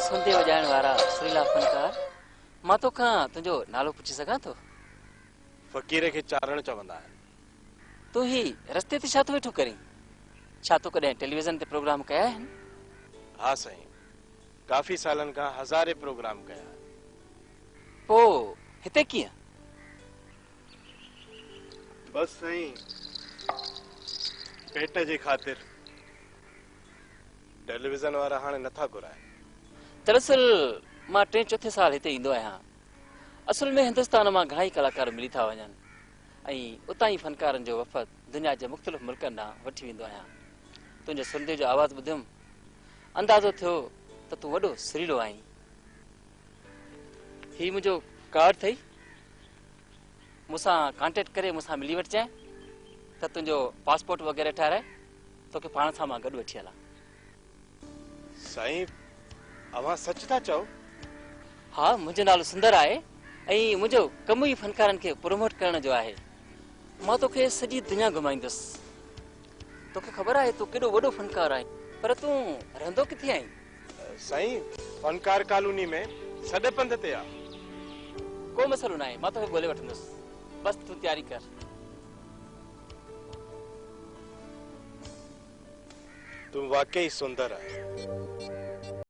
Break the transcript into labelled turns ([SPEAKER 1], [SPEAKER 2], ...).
[SPEAKER 1] सुनते वजाइण वारा सुरीला फनकार, मां तोखां तुंहिंजो नालो पुछी सघां थो?
[SPEAKER 2] फ़क़ीर खे चारण चवंदा आहिनि।
[SPEAKER 1] तूं ही रस्ते ते छा थो वेठो करीं? छा तो कॾहिं टेलीविज़न ते प्रोग्राम कया आहिनि?
[SPEAKER 2] हाँ साईं, काफ़ी सालनि खां हज़ारे प्रोग्राम कया आहिनि।
[SPEAKER 1] पोइ हिते कीअं?
[SPEAKER 2] बस साईं, पेट जे ख़ातिर। टेलीविज़न वारा हाणे नथा घुराइनि।
[SPEAKER 1] दरअसल मां 3-4 साल हिते ईंदो आहियां। असल में हिंदुस्तान मां घणा ई कलाकार मिली था वञनि ऐं उतां ई फनकारनि जो वफ़द दुनिया जे मुख़्तलिफ़ मुल्कनि ॾांहुं वठी वेंदो आहियां। तुंहिंजे सुरदे जो आवाज़ ॿुधियुमि, अंदाज़ो थियो त तूं वॾो सुरीलो आहीं। ही मुंहिंजो कार्ड अथई, मूंसां कॉन्टेक्ट करे मूंसां मिली वठिजांइ त तुंहिंजो पासपोर्ट वग़ैरह ठाराए तोखे पाण सां मां गॾु वठी हलां।
[SPEAKER 2] साईं, अवां सच था चओ?
[SPEAKER 1] हा, मुंहिंजो नालो सुंदर आहे ऐं मुंहिंजो कमु ई फनकारनि खे प्रोमोट करण जो आहे। मां तोखे सॼी दुनिया घुमाईंदुसि। तोखे ख़बर आहे तूं केॾो वॾो फनकार आहीं, पर तूं रहंदो किथे आहीं?
[SPEAKER 2] साईं, फनकार कॉलोनी में सॾे पंध ते आहे।
[SPEAKER 1] को मसइलो न आहे, मां तोखे ॻोल्हे वठंदुसि, बसि तूं तयारी कर।
[SPEAKER 2] तूं वाकई सुंदर आहे।